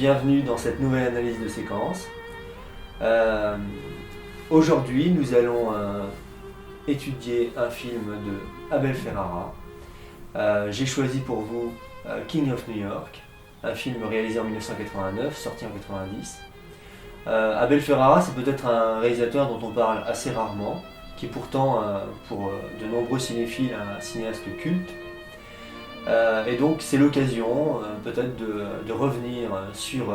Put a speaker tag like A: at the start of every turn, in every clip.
A: bienvenue dans cette nouvelle analyse de séquence. Aujourd'hui, nous allons étudier un film de Abel Ferrara. J'ai choisi pour vous King of New York, un film réalisé en 1989, sorti en 1990. Abel Ferrara, c'est peut-être un réalisateur dont on parle assez rarement, qui est pourtant, pour de nombreux cinéphiles, un cinéaste culte. Et donc c'est l'occasion peut-être de revenir sur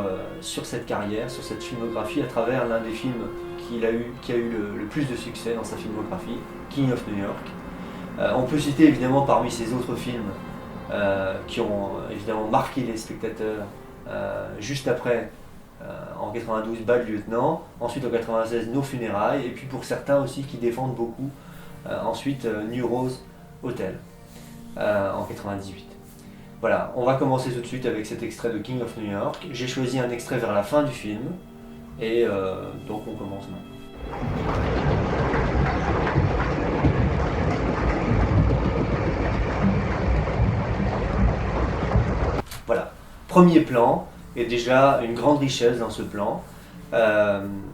A: cette carrière, sur cette filmographie à travers l'un des films qui a eu le plus de succès dans sa filmographie, King of New York. On peut citer évidemment parmi ces autres films qui ont évidemment marqué les spectateurs juste après, en 92, Bad Lieutenant, ensuite en 96, Nos funérailles, et puis pour certains aussi qui défendent beaucoup, ensuite New Rose Hotel. En 98. Voilà, on va commencer tout de suite avec cet extrait de King of New York. J'ai choisi un extrait vers la fin du film, et donc on commence maintenant. Voilà, premier plan, et déjà une grande richesse dans ce plan.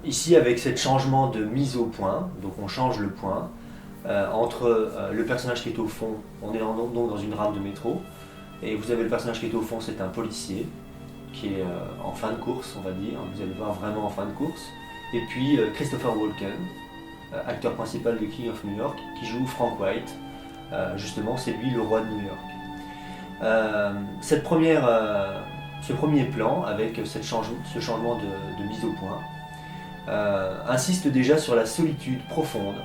A: Ici avec ce changement de mise au point, donc on change le point, entre le personnage qui est au fond, on est donc dans une rame de métro, et vous avez le personnage qui est au fond, c'est un policier, qui est en fin de course, on va dire, vous allez le voir vraiment en fin de course, et puis Christopher Walken, acteur principal de King of New York, qui joue Frank White, justement c'est lui le roi de New York. Ce premier plan, avec ce changement de mise au point, insiste déjà sur la solitude profonde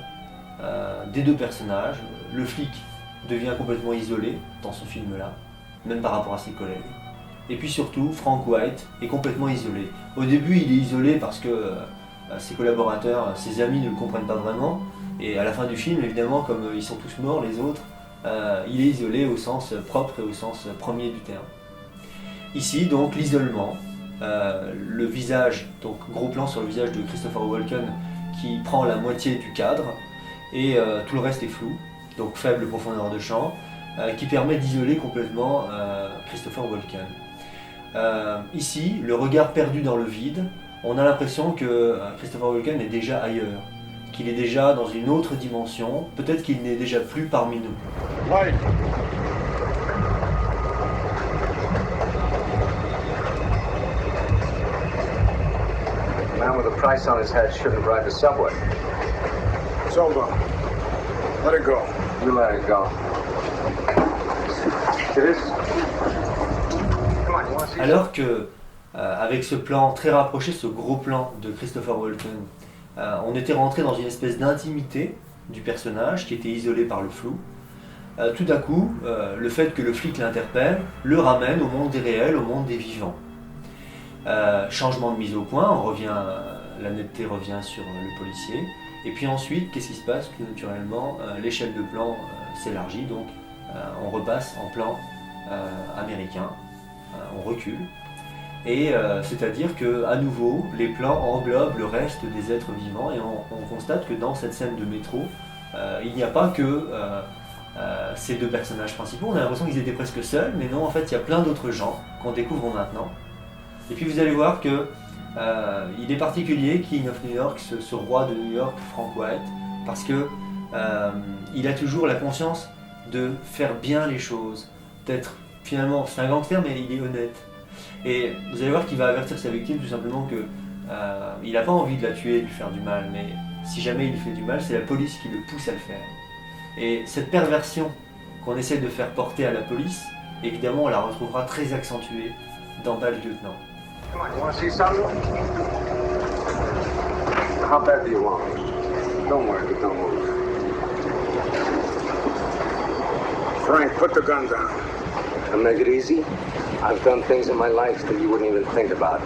A: des deux personnages. Le flic devient complètement isolé dans ce film-là, même par rapport à ses collègues. Et puis surtout, Frank White est complètement isolé. Au début, il est isolé parce que ses collaborateurs, ses amis ne le comprennent pas vraiment. Et à la fin du film, évidemment, comme ils sont tous morts, les autres, il est isolé au sens propre et au sens premier du terme. Ici, donc, l'isolement, le visage, donc gros plan sur le visage de Christopher Walken qui prend la moitié du cadre, et tout le reste est flou, donc faible profondeur de champ, qui permet d'isoler complètement Christopher Walken. Ici, le regard perdu dans le vide, on a l'impression que Christopher Walken est déjà ailleurs, qu'il est déjà dans une autre dimension, peut-être qu'il n'est déjà plus parmi nous.
B: Right.
C: A man with a price on his head shouldn't ride the subway.
B: It's over. Let it go.
C: You let it go. It is. Come on, you want to see?
A: Alors que, avec ce plan très rapproché, ce gros plan de Christopher Walken, on était rentré dans une espèce d'intimité du personnage qui était isolé par le flou. Tout d'un coup, le fait que le flic l'interpelle le ramène au monde des réels, au monde des vivants. Changement de mise au point, la netteté revient sur le policier. Et puis ensuite, qu'est-ce qui se passe? Naturellement, l'échelle de plan s'élargit, donc on repasse en plan américain, on recule. Et c'est-à-dire qu'à nouveau, les plans englobent le reste des êtres vivants, et on constate que dans cette scène de métro, il n'y a pas que ces deux personnages principaux. On a l'impression qu'ils étaient presque seuls, mais non, en fait, il y a plein d'autres gens qu'on découvre maintenant. Et puis vous allez voir que il est particulier, King of New York, ce roi de New York, Frank White, parce que il a toujours la conscience de faire bien les choses, d'être finalement, c'est un gangster mais il est honnête. Et vous allez voir qu'il va avertir sa victime tout simplement que il n'a pas envie de la tuer, de lui faire du mal, mais si jamais il lui fait du mal, c'est la police qui le pousse à le faire. Et cette perversion qu'on essaie de faire porter à la police, évidemment on la retrouvera très accentuée dans Bad Lieutenant.
C: Come on, you want to see something? How bad do you want? Don't worry, but don't move.
B: Frank, put the gun down.
C: And make it easy? I've done things in my life that you wouldn't even think about.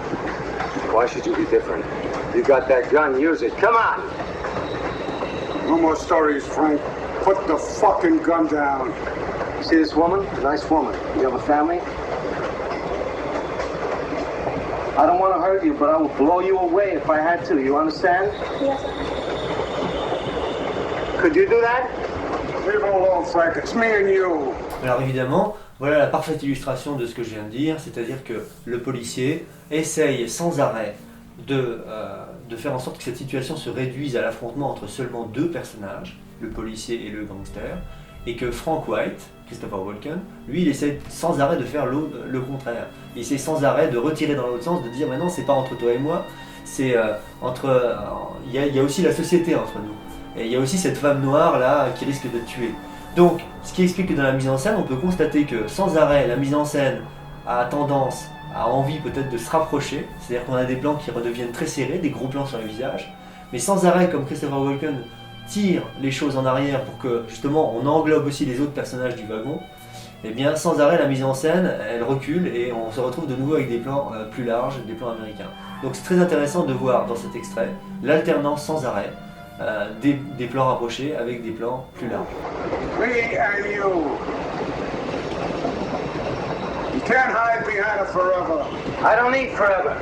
C: Why should you be different? You got that gun, use it. Come on!
B: No more stories, Frank. Put the fucking gun down.
C: See this woman? A nice woman. You have a family? I don't want to hurt you, but I will blow you away if I had to. You understand?
D: Yes.
C: Could you do that?
B: Leave her alone, Frank. It's me and you.
A: Alors évidemment, voilà la parfaite illustration de ce que je viens de dire, c'est-à-dire que le policier essaye sans arrêt de faire en sorte que cette situation se réduise à l'affrontement entre seulement deux personnages, le policier et le gangster, et que Frank White, Christopher Walken, lui il essaie sans arrêt de faire le contraire. Il essaie sans arrêt de retirer dans l'autre sens, de dire mais non c'est pas entre toi et moi, c'est il y a aussi la société entre nous. Et il y a aussi cette femme noire là qui risque de te tuer. Donc, ce qui explique que dans la mise en scène, on peut constater que sans arrêt, la mise en scène a tendance, a envie peut-être de se rapprocher, c'est-à-dire qu'on a des plans qui redeviennent très serrés, des gros plans sur les visages, mais sans arrêt, comme Christopher Walken tire les choses en arrière pour que justement on englobe aussi les autres personnages du wagon, et bien sans arrêt la mise en scène, elle recule et on se retrouve de nouveau avec des plans plus larges, des plans américains. Donc c'est très intéressant de voir dans cet extrait l'alternance sans arrêt des plans rapprochés avec des plans plus larges.
B: Me and you. You can't hide behind it forever.
C: I don't need forever.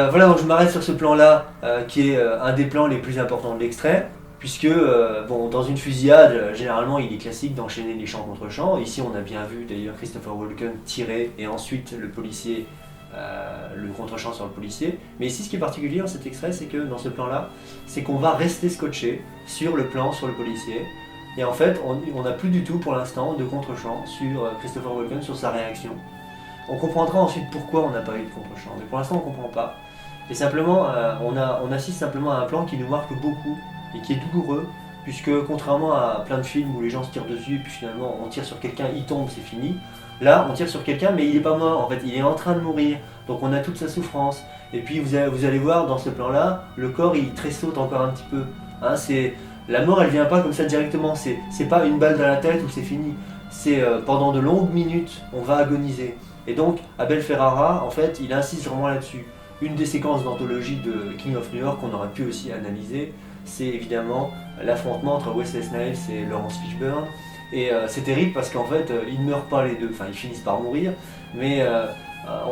A: Voilà, donc je m'arrête sur ce plan-là, qui est un des plans les plus importants de l'extrait, puisque bon, dans une fusillade, généralement il est classique d'enchaîner les champs contre champs. Ici on a bien vu d'ailleurs Christopher Walken tirer et ensuite le policier, le contre-champ sur le policier. Mais ici ce qui est particulier dans cet extrait, c'est que dans ce plan-là, c'est qu'on va rester scotché sur le plan, sur le policier. Et en fait, on n'a plus du tout pour l'instant de contre-champ sur Christopher Walken, sur sa réaction. On comprendra ensuite pourquoi on n'a pas eu de contre-champ, mais pour l'instant on ne comprend pas. Et simplement, on assiste simplement à un plan qui nous marque beaucoup et qui est douloureux, puisque contrairement à plein de films où les gens se tirent dessus et puis finalement on tire sur quelqu'un, il tombe, c'est fini. Là, on tire sur quelqu'un, mais il n'est pas mort, en fait, il est en train de mourir, donc on a toute sa souffrance. Et puis vous allez voir dans ce plan-là, le corps il tressaute encore un petit peu. Hein, la mort elle vient pas comme ça directement, c'est pas une balle dans la tête ou c'est fini. C'est pendant de longues minutes, on va agoniser. Et donc, Abel Ferrara, en fait, il insiste vraiment là-dessus. Une des séquences d'anthologie de King of New York qu'on aurait pu aussi analyser, c'est évidemment l'affrontement entre Wesley Snipes et Laurence Fishburne. Et c'est terrible parce qu'en fait, ils ne meurent pas les deux, enfin ils finissent par mourir, mais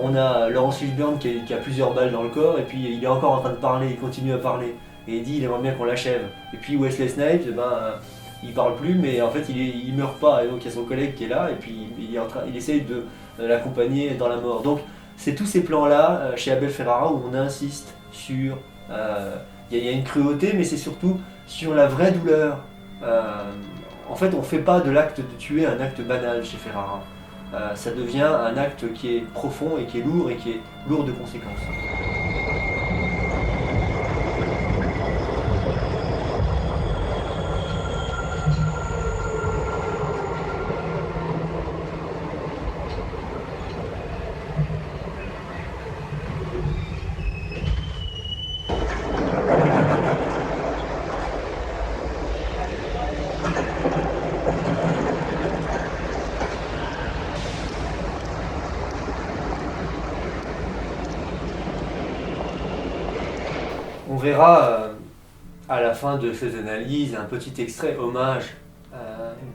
A: on a Laurence Fishburne qui a plusieurs balles dans le corps, et puis il est encore en train de parler, il continue à parler, et il dit il aimerait bien qu'on l'achève. Et puis Wesley Snipes, il parle plus, mais en fait il meurt pas, et donc il y a son collègue qui est là, et puis il essaye de l'accompagner dans la mort. Donc c'est tous ces plans-là chez Abel Ferrara où on insiste sur... Il y a une cruauté, mais c'est surtout sur la vraie douleur. En fait, on ne fait pas de l'acte de tuer un acte banal chez Ferrara. Ça devient un acte qui est profond et qui est lourd de conséquences. On verra à la fin de cette analyse un petit extrait hommage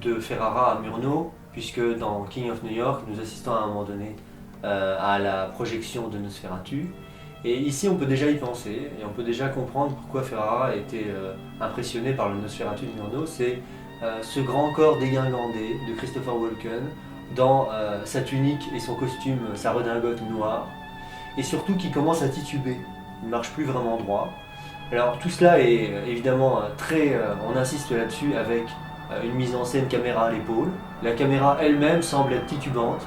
A: de Ferrara à Murnau, puisque dans King of New York, nous assistons à un moment donné à la projection de Nosferatu. Et ici, on peut déjà y penser, et on peut déjà comprendre pourquoi Ferrara a été impressionné par le Nosferatu de Murnau. C'est ce grand corps dégingandé de Christopher Walken, dans sa tunique et son costume, sa redingote noire, et surtout qui commence à tituber. Il ne marche plus vraiment droit. Alors tout cela est évidemment on insiste là-dessus avec une mise en scène caméra à l'épaule. La caméra elle-même semble être titubante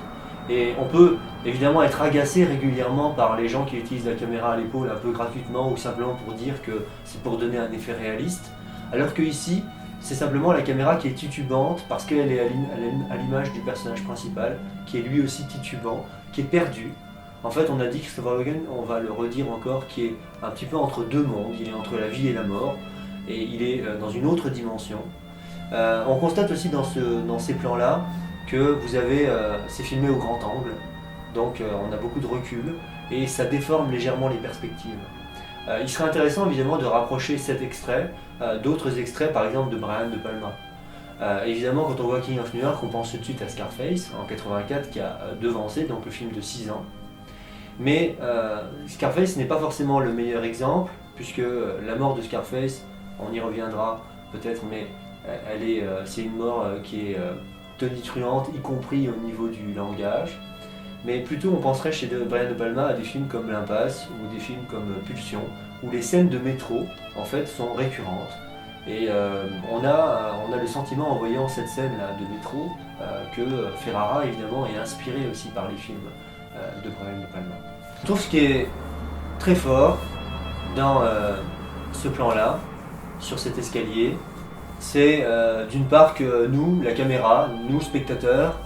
A: et on peut évidemment être agacé régulièrement par les gens qui utilisent la caméra à l'épaule un peu gratuitement ou simplement pour dire que c'est pour donner un effet réaliste. Alors que ici, c'est simplement la caméra qui est titubante parce qu'elle est à l'image du personnage principal qui est lui aussi titubant, qui est perdu. En fait, on a dit que Christopher Walken, on va le redire encore, qui est un petit peu entre deux mondes. Il est entre la vie et la mort, et il est dans une autre dimension. On constate aussi dans ces plans-là que c'est filmé au grand angle, donc on a beaucoup de recul, et ça déforme légèrement les perspectives. Il serait intéressant évidemment de rapprocher cet extrait d'autres extraits, par exemple de Brian De Palma. Évidemment, quand on voit King of New York, on pense tout de suite à Scarface, en 84, qui a devancé, donc le film de 6 ans. Mais Scarface n'est pas forcément le meilleur exemple, puisque la mort de Scarface, on y reviendra peut-être, mais c'est une mort qui est tonitruante, y compris au niveau du langage. Mais plutôt on penserait chez Brian De Palma à des films comme L'Impasse ou des films comme Pulsion, où les scènes de métro en fait sont récurrentes. Et on a le sentiment en voyant cette scène-là de métro que Ferrara évidemment est inspiré aussi par les films de Brian De Palma. Je trouve ce qui est très fort dans ce plan-là, sur cet escalier, c'est d'une part que nous, la caméra, nous spectateurs,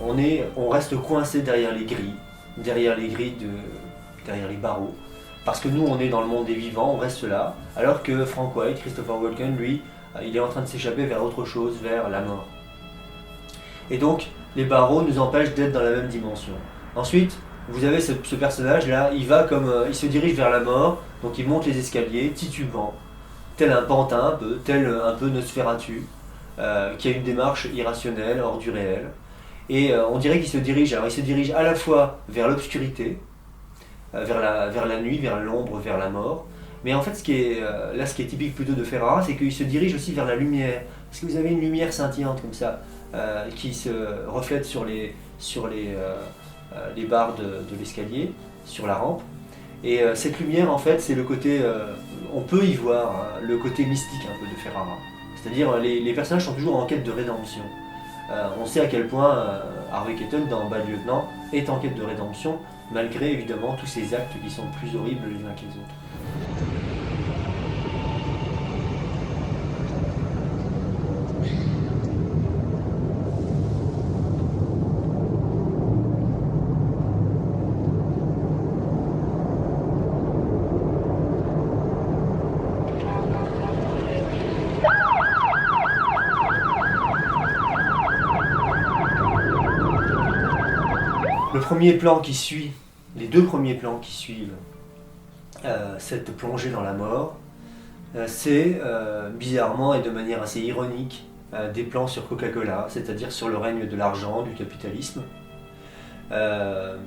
A: on reste coincés derrière les grilles, derrière les barreaux, parce que nous on est dans le monde des vivants, on reste là, alors que Frank White, Christopher Walken, lui, il est en train de s'échapper vers autre chose, vers la mort. Et donc les barreaux nous empêchent d'être dans la même dimension. Ensuite, vous avez ce personnage là, il se dirige vers la mort, donc il monte les escaliers, titubant, tel un pantin un peu, tel un peu Nosferatu, qui a une démarche irrationnelle, hors du réel. Et on dirait qu'il se dirige à la fois vers l'obscurité, vers la nuit, vers l'ombre, vers la mort. Mais en fait, ce qui est typique plutôt de Ferrara, c'est qu'il se dirige aussi vers la lumière. Parce que vous avez une lumière scintillante comme ça, qui se reflète sur les barres de l'escalier, sur la rampe. Et cette lumière, en fait, c'est le côté, on peut y voir le côté mystique un peu de Ferrara. C'est-à-dire les personnages sont toujours en quête de rédemption. On sait à quel point Harvey Keitel dans Bad Lieutenant est en quête de rédemption, malgré évidemment tous ces actes qui sont plus horribles les uns que les autres. Les deux premiers plans qui suivent cette plongée dans la mort, c'est bizarrement et de manière assez ironique des plans sur Coca-Cola, c'est-à-dire sur le règne de l'argent, du capitalisme. Le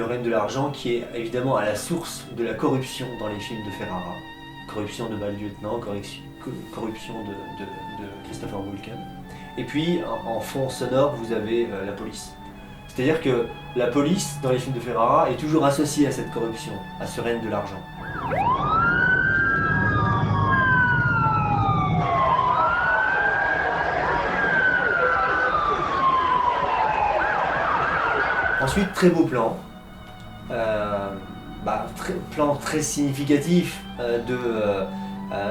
A: règne de l'argent qui est évidemment à la source de la corruption dans les films de Ferrara, corruption de Bad Lieutenant, corruption de Christopher Walken. Et puis en fond sonore, vous avez la police. C'est-à-dire que la police, dans les films de Ferrara, est toujours associée à cette corruption, à ce règne de l'argent. Ensuite, très beau plan. Plan très significatif de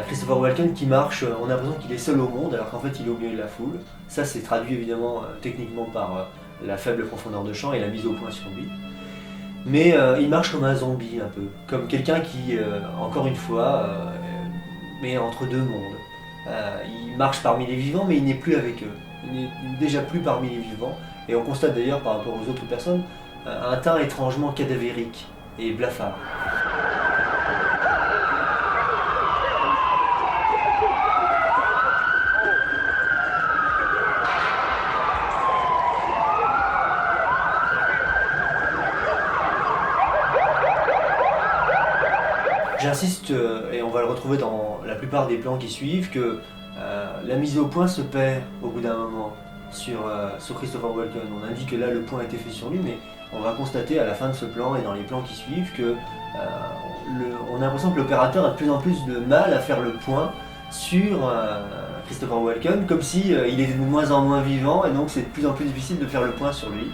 A: Christopher Walken qui marche, on a l'impression qu'il est seul au monde, alors qu'en fait il est au milieu de la foule. Ça, c'est traduit évidemment techniquement par la faible profondeur de champ et la mise au point sur lui. Mais il marche comme un zombie un peu, comme quelqu'un qui, encore une fois, est entre deux mondes. Il marche parmi les vivants, mais il n'est plus avec eux. Il n'est déjà plus parmi les vivants. Et on constate d'ailleurs par rapport aux autres personnes un teint étrangement cadavérique et blafard. J'insiste, et on va le retrouver dans la plupart des plans qui suivent, que la mise au point se perd au bout d'un moment sur Christopher Walken. On indique que là le point a été fait sur lui, mais on va constater à la fin de ce plan et dans les plans qui suivent que on a l'impression que l'opérateur a de plus en plus de mal à faire le point sur Christopher Walken, comme si il était de moins en moins vivant, et donc c'est de plus en plus difficile de faire le point sur lui.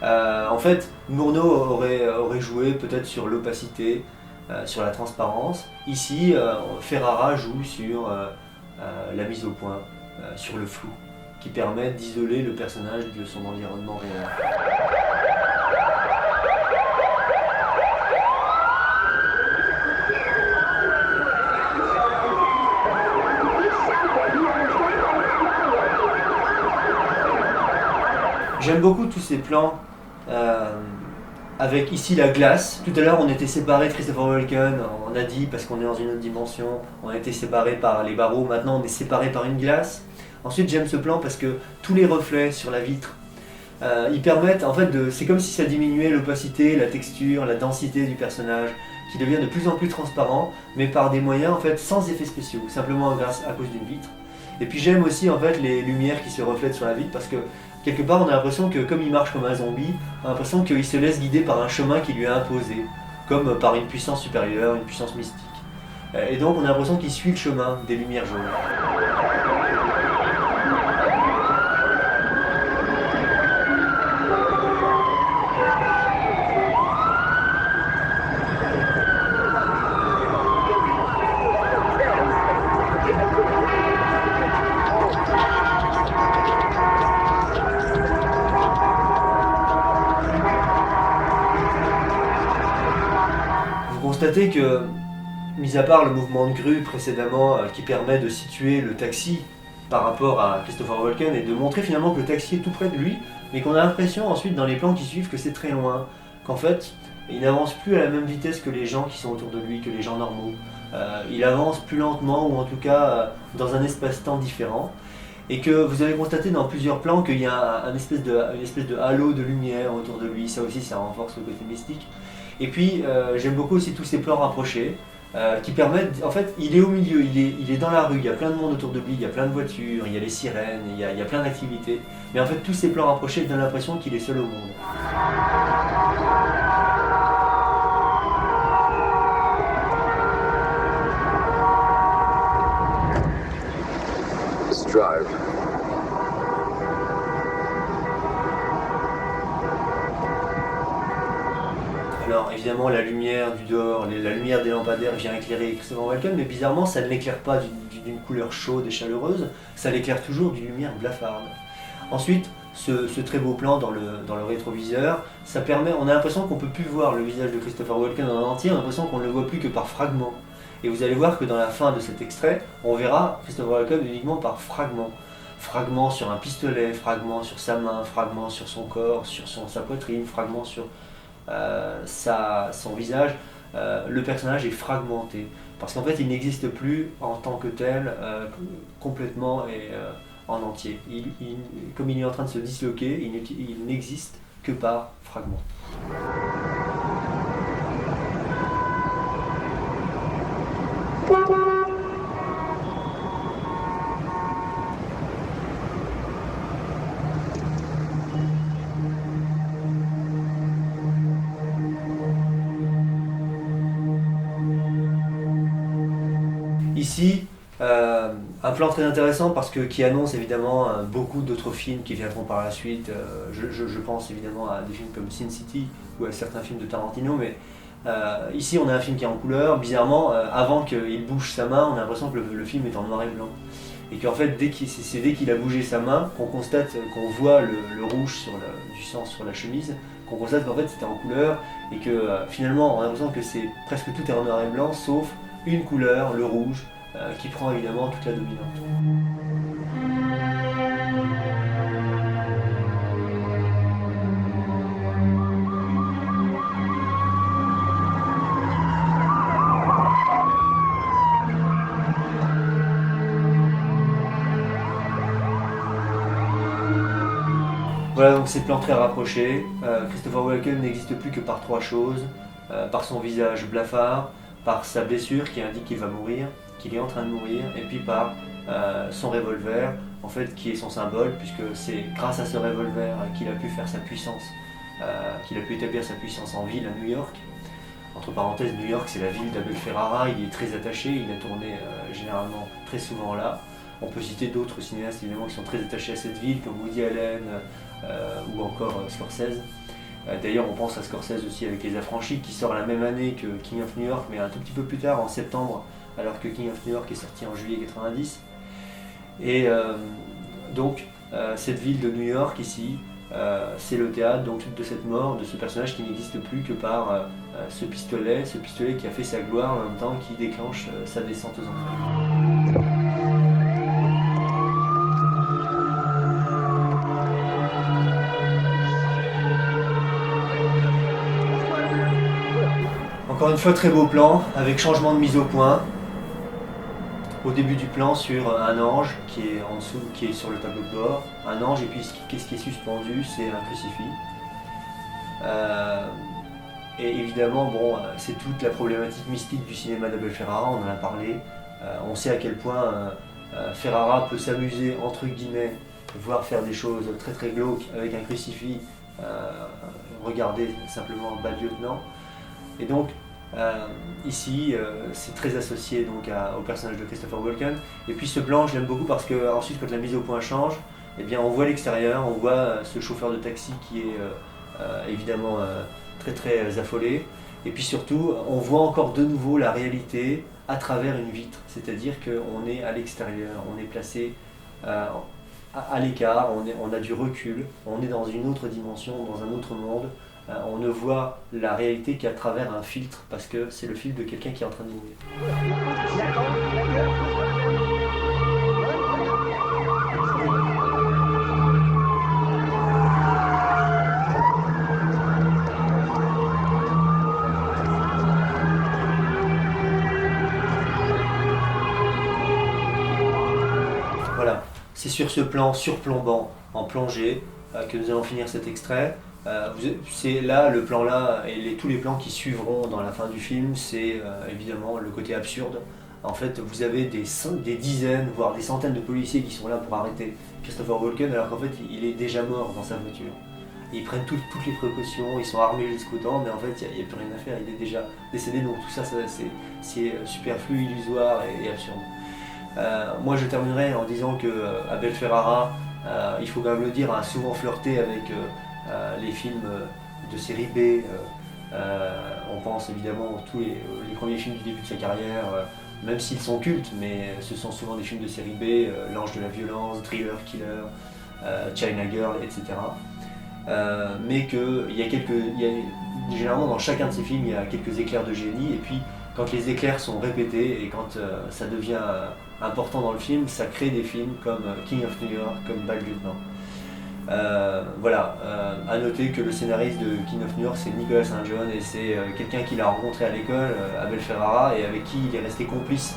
A: En fait, Murnau aurait joué peut-être sur l'opacité, sur la transparence. Ici, Ferrara joue sur la mise au point, sur le flou, qui permet d'isoler le personnage de son environnement réel. J'aime beaucoup tous ces plans avec ici la glace. Tout à l'heure on était séparés de Christopher Walken, on a dit parce qu'on est dans une autre dimension, on a été séparés par les barreaux, maintenant on est séparés par une glace. Ensuite j'aime ce plan parce que tous les reflets sur la vitre, ils permettent en fait c'est comme si ça diminuait l'opacité, la texture, la densité du personnage. qui devient de plus en plus transparent, mais par des moyens en fait sans effets spéciaux, simplement à cause d'une vitre. Et puis j'aime aussi en fait les lumières qui se reflètent sur la vitre parce que quelque part on a l'impression que comme il marche comme un zombie, on a l'impression qu'il se laisse guider par un chemin qui lui est imposé, comme par une puissance supérieure, une puissance mystique. Et donc on a l'impression qu'il suit le chemin des lumières jaunes. Constatez que, mis à part le mouvement de grue précédemment qui permet de situer le taxi par rapport à Christopher Walken et de montrer finalement que le taxi est tout près de lui, mais qu'on a l'impression ensuite dans les plans qui suivent que c'est très loin, qu'en fait il n'avance plus à la même vitesse que les gens qui sont autour de lui, que les gens normaux. Il avance plus lentement ou en tout cas dans un espace-temps différent. Et que vous avez constaté dans plusieurs plans qu'il y a une espèce de halo de lumière autour de lui, ça aussi ça renforce le côté mystique. Et puis j'aime beaucoup aussi tous ces plans rapprochés qui permettent, en fait il est au milieu, il est dans la rue, il y a plein de monde autour de lui, il y a plein de voitures, il y a les sirènes, il y a plein d'activités. Mais en fait tous ces plans rapprochés donnent l'impression qu'il est seul au monde.
C: Let's drive.
A: Alors évidemment la lumière du dehors, la lumière des lampadaires vient éclairer Christopher Walken, mais bizarrement ça ne l'éclaire pas d'une couleur chaude et chaleureuse, ça l'éclaire toujours d'une lumière blafarde. Ensuite, ce très beau plan dans le rétroviseur, ça permet, on a l'impression qu'on ne peut plus voir le visage de Christopher Walken en entier, on a l'impression qu'on ne le voit plus que par fragments. Et vous allez voir que dans la fin de cet extrait, on verra Christopher Walken uniquement par fragments. Fragments sur un pistolet, fragments sur sa main, fragments sur son corps, sur sa poitrine, fragments sur son visage. Le personnage est fragmenté parce qu'en fait il n'existe plus en tant que tel complètement et en entier. Comme il est en train de se disloquer, il n'existe que par fragments. Ici, un plan très intéressant parce que qui annonce évidemment beaucoup d'autres films qui viendront par la suite. Je pense évidemment à des films comme Sin City ou à certains films de Tarantino, mais ici on a un film qui est en couleur. Bizarrement, avant qu'il bouge sa main, on a l'impression que le film est en noir et blanc. Et qu'en fait, c'est dès qu'il a bougé sa main qu'on constate, qu'on voit le rouge du sang sur la chemise, qu'on constate qu'en fait c'était en couleur et que finalement on a l'impression que presque tout est en noir et blanc sauf une couleur, le rouge, qui prend évidemment toute la dominante. Voilà donc ces plans très rapprochés. Christopher Walken n'existe plus que par trois choses, par son visage blafard, par sa blessure qui indique qu'il va mourir, qu'il est en train de mourir, et puis par son revolver, en fait, qui est son symbole, puisque c'est grâce à ce revolver qu'il a pu faire sa puissance, qu'il a pu établir sa puissance en ville à New York. Entre parenthèses, New York c'est la ville d'Abel Ferrara, il est très attaché, il a tourné généralement très souvent là. On peut citer d'autres cinéastes évidemment qui sont très attachés à cette ville, comme Woody Allen ou encore Scorsese. D'ailleurs, on pense à Scorsese aussi avec Les Affranchis, qui sort la même année que King of New York, mais un tout petit peu plus tard, en septembre, alors que King of New York est sorti en juillet 90. Et donc, cette ville de New York ici, c'est le théâtre donc, de cette mort, de ce personnage qui n'existe plus que par ce pistolet qui a fait sa gloire en même temps qui déclenche sa descente aux enfers. Encore une fois, très beau plan, avec changement de mise au point. Au début du plan, sur un ange qui est en dessous, qui est sur le tableau de bord. Un ange, et puis ce qui est suspendu, c'est un crucifix. Et évidemment, bon, c'est toute la problématique mystique du cinéma d'Abel Ferrara, on en a parlé. On sait à quel point Ferrara peut s'amuser, entre guillemets, voire faire des choses très très glauques avec un crucifix. Regardez simplement Bad Lieutenant. Et donc, ici, c'est très associé donc, au personnage de Christopher Walken. Et puis ce plan, je l'aime beaucoup parce que ensuite, quand la mise au point change, eh bien, on voit l'extérieur, on voit ce chauffeur de taxi qui est évidemment très très affolé. Et puis surtout, on voit encore de nouveau la réalité à travers une vitre. C'est-à-dire qu'on est à l'extérieur, on est placé à l'écart, on a du recul, on est dans une autre dimension, dans un autre monde. On ne voit la réalité qu'à travers un filtre, parce que c'est le filtre de quelqu'un qui est en train de mourir. Voilà, c'est sur ce plan surplombant, en plongée, que nous allons finir cet extrait. C'est là, le plan là, et tous les plans qui suivront dans la fin du film, c'est évidemment le côté absurde. En fait, vous avez des dizaines, voire des centaines de policiers qui sont là pour arrêter Christopher Walken, alors qu'en fait, il est déjà mort dans sa voiture. Et ils prennent toutes les précautions, ils sont armés jusqu'aux dents, mais en fait, il n'y a plus rien à faire, il est déjà décédé, donc tout ça, c'est superflu, illusoire et absurde. Moi, je terminerai en disant que Abel Ferrara, il faut quand même le dire, a souvent flirté avec les films de série B. On pense évidemment à tous les premiers films du début de sa carrière, même s'ils sont cultes, mais ce sont souvent des films de série B, L'Ange de la Violence, Thriller Killer, China Girl, etc. Mais généralement dans chacun de ces films, il y a quelques éclairs de génie, et puis quand les éclairs sont répétés et quand ça devient important dans le film, ça crée des films comme King of New York, comme Bad Lieutenant. Voilà, à noter que le scénariste de King of New York, c'est Nicolas St. John, et c'est quelqu'un qu'il a rencontré à l'école, Abel Ferrara, et avec qui il est resté complice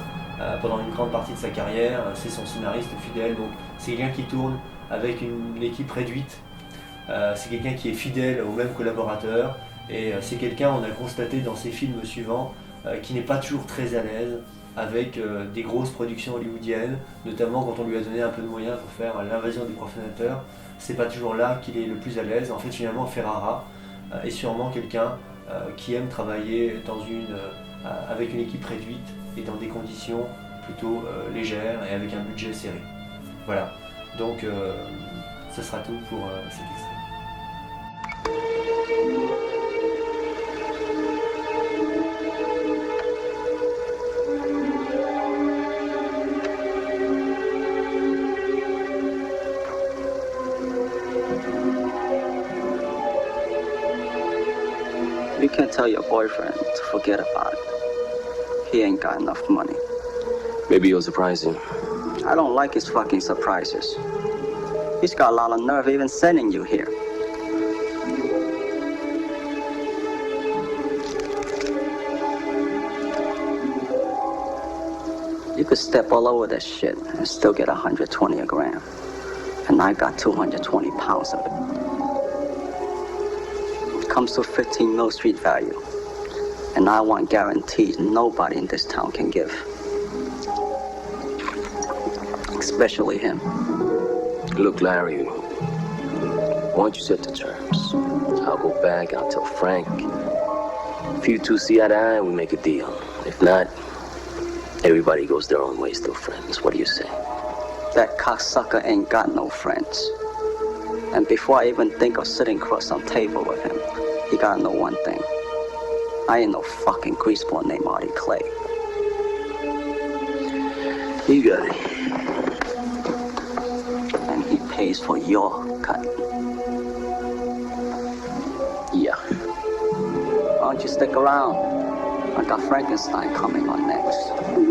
A: pendant une grande partie de sa carrière. C'est son scénariste fidèle, donc c'est quelqu'un qui tourne avec une équipe réduite. C'est quelqu'un qui est fidèle aux mêmes collaborateurs, et c'est quelqu'un, on a constaté dans ses films suivants, qui n'est pas toujours très à l'aise avec des grosses productions hollywoodiennes, notamment quand on lui a donné un peu de moyens pour faire L'invasion des profanateurs. C'est pas toujours là qu'il est le plus à l'aise. En fait, finalement, Ferrara est sûrement quelqu'un qui aime travailler avec une équipe réduite et dans des conditions plutôt légères et avec un budget serré. Voilà, donc ça sera tout pour cet extrait.
D: You can't tell your boyfriend to forget about it. He ain't got enough money.
E: Maybe you'll surprise him.
D: I don't like his fucking surprises. He's got a lot of nerve even sending you here. You could step all over that shit and still get 120 a gram. And I got 220 pounds of it. Comes to 15 mil street value, and I want guarantees nobody in this town can give, especially him.
E: Look, Larry, why don't you set the terms? I'll go back, I'll tell Frank. If you two see eye to eye, we make a deal. If not, everybody goes their own way, still friends. What do you say?
D: That cocksucker ain't got no friends. And before I even think of sitting across some table with him, you gotta know one thing. I ain't no fucking greaseball named Artie Clay.
E: You got it.
D: And he pays for your cut.
E: Yeah.
D: Why don't you stick around? I got Frankenstein coming on next.